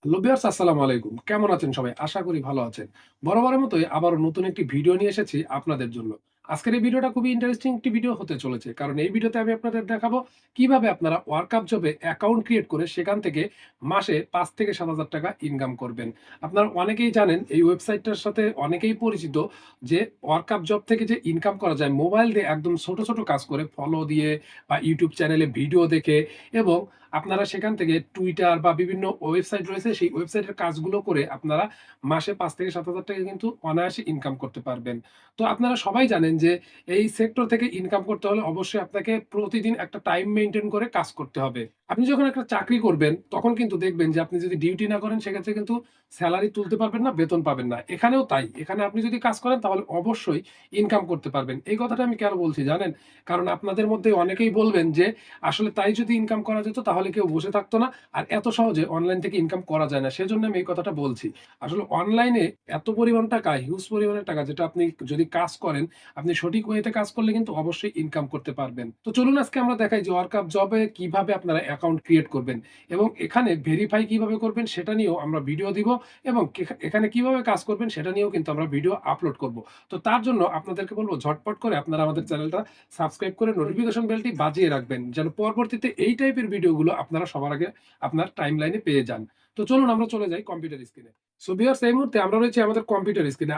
Hello viewers, আসসালামু আলাইকুম। কেমন আছেন সবাই? আশা করি ভালো আছেন। বরাবরের মতোই আবারও নতুন একটি ভিডিও নিয়ে এসেছি আপনাদের জন্য। আজকের এই ভিডিওটা খুবই ইন্টারেস্টিং একটি ভিডিও হতে চলেছে। কারণ এই ভিডিওতে আমি আপনাদের দেখাবো কিভাবে আপনারা ওয়ার্কআপ জবে অ্যাকাউন্ট ক্রিয়েট করে সেখান থেকে মাসে ৫ থেকে ৭,০০০ টাকা ইনকাম করবেন। আপনারা অনেকেই জানেন এই ওয়েবসাইটটার সাথে অনেকেই পরিচিত যে ওয়ার্কআপ জব থেকে যে ইনকাম করা যায় মোবাইল দিয়ে একদম ছোট, ছোট কাজ করে ফলো দিয়ে বা YouTube চ্যানেলে ভিডিও দেখে এবং আপনারা সেখান থেকে টুইটার বা বিভিন্ন ওয়েবসাইট রয়েছে, সেই ওয়েবসাইটের কাজগুলো করে আপনারা মাসে ৫ থেকে ৭,০০০ টাকা কিন্তু অনায়াসে ইনকাম করতে পারবেন। তো আপনারা সবাই জানেন যে এই সেক্টর থেকে ইনকাম করতে হলে অবশ্যই আপনাকে প্রতিদিন একটা টাইম মেইনটেইন করে কাজ করতে হবে। আপনি যখন একটা চাকরি করবেন তখন কিন্তু দেখবেন যে আপনি যদি ডিউটি না করেন সেক্ষেত্রে কিন্তু সেলারি তুলতে পারবেন না, বেতন পাবেন না। এখানেও তাই। এখানে আপনি যদি কাজ করেন তাহলে অবশ্যই ইনকাম করতে পারবেন। এই কথাটা আমি কেন বলছি জানেন? কারণ আপনাদের মধ্যে অনেকেই বলবেন যে আসলে তাই যদি ইনকাম করা যেত তাহলে কেউ বসে থাকতো না। আর এত সহজে অনলাইন থেকে ইনকাম করা যায় না। সেজন্য আমি এই কথাটা বলছি। আসলে অনলাইনে এত পরিমাণ টাকা, হিউজ পরিমাণের টাকা যেটা আপনি যদি কাজ করেন, আপনি সঠিক ওয়েতে কাজ করলে কিন্তু অবশ্যই ইনকাম করতে পারবেন। তো চলুন আজকে আমরা দেখাই যে ওয়ার্কআপ জবে কিভাবে আপনারা অ্যাকাউন্ট ক্রিয়েট করবেন এবং এখানে ভেরিফাই কিভাবে করবেন সেটা নিয়েও আমরা ভিডিও দিব এবং এখানে কিভাবে কাজ করবেন সেটা নিয়েও কিন্তু আমরা ভিডিও আপলোড করব। তো তার জন্য আপনাদেরকে বলব ঝটপট করে আপনারা আমাদের চ্যানেলটা সাবস্ক্রাইব করে নোটিফিকেশন বেলটি বাজিয়ে রাখবেন। যেন পরবর্তীতে এই টাইপের ভিডিওগুলো আপনারা সবার আগে আপনার টাইমলাইনে পেয়ে যান। তো চলুন আমরা চলে যাই কম্পিউটার স্ক্রিনে। সো ভিউয়ার্স, এই মুহূর্তে আমরা রয়েছি আমাদের কম্পিউটার স্ক্রিনে।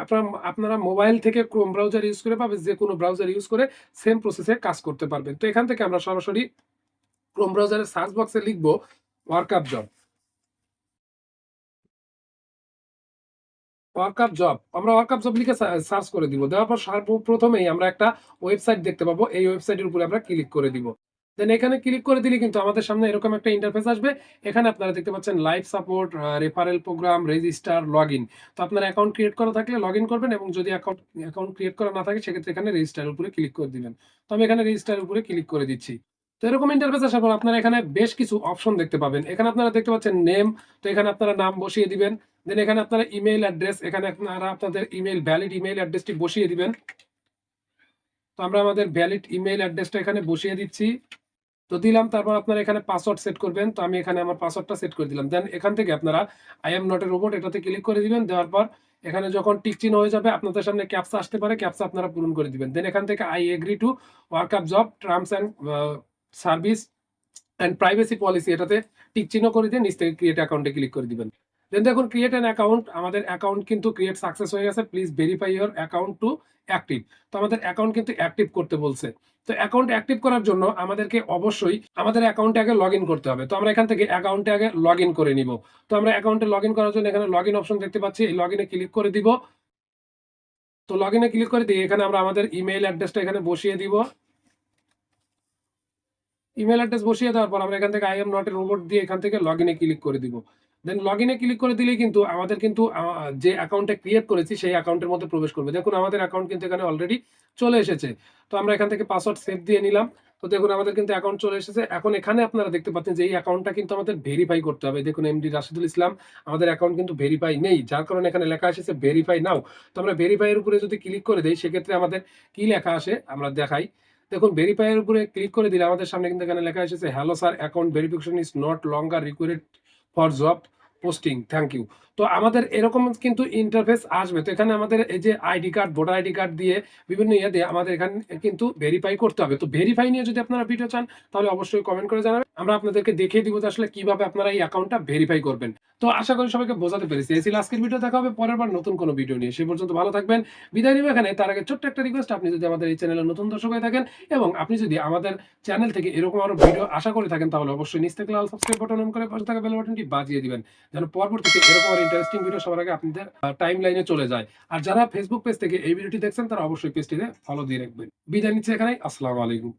আপনারা মোবাইল থেকে ক্রোম ব্রাউজার ইউজ করে বা যেকোনো ব্রাউজার ইউজ করে সেম প্রসেসে কাজ করতে পারবেন। তো এখান থেকে আমরা সরাসরি ক্রোম ব্রাউজারের সার্চ বক্সে লিখব ওয়ার্কআপ জব। Workup job. আমরা ওয়ার্কআপ জব লিখে সার্চ করে দিব। দেওয়ার পর সর্বপ্রথমেই আমরা একটা ওয়েবসাইট দেখতে পাবো। এই ওয়েবসাইটের উপরে আমরা ক্লিক করে দিব। দেন এখানে ক্লিক করে দিলে কিন্তু আমাদের সামনে এরকম একটা ইন্টারফেস আসবে। এখানে আপনারা দেখতে পাচ্ছেন live support, referral program, register, login. তো আপনার অ্যাকাউন্ট ক্রিয়েট করা থাকলে লগইন করবেন এবং যদি অ্যাকাউন্ট ক্রিয়েট করা না থাকে সেক্ষেত্রে এখানে রেজিস্টার এর উপরে ক্লিক করে দিবেন। তো আমি এখানে রেজিস্টার এর উপরে ক্লিক করে দিচ্ছি। তো এরকম ইন্টারফেস আসার পর আপনারা এখানে বেশ কিছু অপশন দেখতে পাবেন। এখানে আপনারা দেখতে পাচ্ছেন নেম। তো এখানে আপনারা নাম বসিয়ে দিবেন। দেন এখানে আপনারা ইমেইল অ্যাড্রেস, এখানে আপনারা আপনাদের ভ্যালিড ইমেইল অ্যাড্রেসটি বসিয়ে দিবেন। তো আমরা আমাদের ভ্যালিড ইমেইল অ্যাড্রেসটা এখানে বসিয়ে দিচ্ছি। তো দিলাম, তারপর আপনারা এখানে পাসওয়ার্ড সেট করবেন। তো আমি এখানে আমার পাসওয়ার্ডটা সেট করে দিলাম। দেন এখান থেকে আপনারা I am not a robot এটাতে ক্লিক করে দিবেন। দেওয়ার পর এখানে যখন টিক চিহ্ন হয়ে যাবে আপনাদের সামনে ক্যাপচা আসতে পারে। ক্যাপচা আপনারা পূরণ করে দিবেন। দেন এখান থেকে I agree to workup job terms and service and privacy policy এটাতে টিক চিহ্ন করে দিয়ে নিচ থেকে ক্রিয়েট অ্যাকাউন্টে ক্লিক করে দিবেন। দেন দেখুন ক্রিয়েট অ্যান অ্যাকাউন্ট, আমাদের অ্যাকাউন্ট কিন্তু ক্রিয়েট সাকসেস হয়ে গেছে। Please verify your account to active. তো আমাদের অ্যাকাউন্ট কিন্তু অ্যাক্টিভ করতে বলছে। তো অ্যাকাউন্ট অ্যাক্টিভ করার জন্য আমাদেরকে অবশ্যই আমাদের অ্যাকাউন্টে আগে লগইন করতে হবে। তো আমরা এখান থেকে অ্যাকাউন্টে আগে লগইন করে নিব। তো আমরা অ্যাকাউন্টে লগইন করার জন্য এখানে লগইন অপশন দেখতে পাচ্ছি। এই লগইনে ক্লিক করে দিব। তো লগইনে ক্লিক করে দিয়ে এখানে আমরা আমাদের ইমেইল অ্যাড্রেসটা এখানে বসিয়ে দিব। ইমেইল অ্যাড্রেস বসিয়ে দেওয়ার পর আমরা এখান থেকে I am not a robot দিয়ে এখান থেকে লগইনে ক্লিক করে দিব। দেন লগইনে ক্লিক করে দিলেই কিন্তু আমাদের কিন্তু যে অ্যাকাউন্টটা ক্রিয়েট করেছি সেই অ্যাকাউন্টের মধ্যে প্রবেশ করবে। দেখুন আমাদের অ্যাকাউন্ট কিন্তু এখানে অলরেডি চলে এসেছে। তো আমরা এখান থেকে পাসওয়ার্ড সেভ দিয়ে নিলাম। তো দেখুন আমাদের কিন্তু অ্যাকাউন্ট চলে এসেছে। এখন এখানে আপনারা দেখতে পাচ্ছেন যে এই অ্যাকাউন্টটা কিন্তু আমাদের ভেরিফাই করতে হবে। দেখুন এমডি রাশিদুল ইসলাম, আমাদের অ্যাকাউন্ট কিন্তু ভেরিফাই নেই। যার কারণে এখানে লেখা এসেছে ভেরিফাই নাও। তো আমরা ভেরিফাই এর উপরে যদি ক্লিক করে দেই সেক্ষেত্রে আমাদের কি লেখা আসে আমরা দেখাই। দেখুন ভেরিফাই এর উপরে ক্লিক করে দিলে আমাদের সামনে কিন্তু এখানে লেখা এসেছে, hello sir, account verification is not longer required for job posting, thank you. তো আমাদের এরকম কিন্তু ইন্টারফেস আসবে। তো এখানে আমাদের এই যে ID card, voter ID card দিয়ে বিভিন্ন ইয়ে দিয়ে আমাদের এখানে কিন্তু ভেরিফাই করতে হবে। তো ভেরিফাই নিয়ে যদি আপনারা ভিডিও চান তাহলে অবশ্যই কমেন্ট করে জানাবেন। আমরা আপনাদেরকে দেখিয়ে দিব যে আসলে কিভাবে আপনারা এই অ্যাকাউন্টটা ভেরিফাই করবেন। তো আশা করি সবাইকে বোঝাতে পেরেছি। এই ছিল আজকের ভিডিও। দেখা হবে পরের বার নতুন কোনো ভিডিও নিয়ে। সে পর্যন্ত ভালো থাকবেন। বিদায় নিব এখানে। তার আগে ছোট্ট একটা রিকোয়েস্ট, আপনি যদি আমাদের এই চ্যানেলের নতুন দর্শক হয়ে থাকেন এবং আপনি যদি আমাদের চ্যানেল থেকে এরকম আরো ভিডিও আশা করে থাকেন তাহলে অবশ্যই নিচ থেকে লাল সাবস্ক্রাইব বাটন অন করে পাশে থাকা বেল বাটনটি বাজিয়ে দিবেন। যেন পরবর্তীতে এরকম আরো ইন্টারেস্টিং ভিডিও সবার আগে আপনাদের টাইমলাইনে চলে যায়। আর যারা ফেসবুক পেজ থেকে এই ভিডিওটি দেখছেন তারা অবশ্যই পেজটিতে ফলো দিয়ে রাখবেন। বিদায় নিচ্ছি এখানেই। আসসালামু আলাইকুম।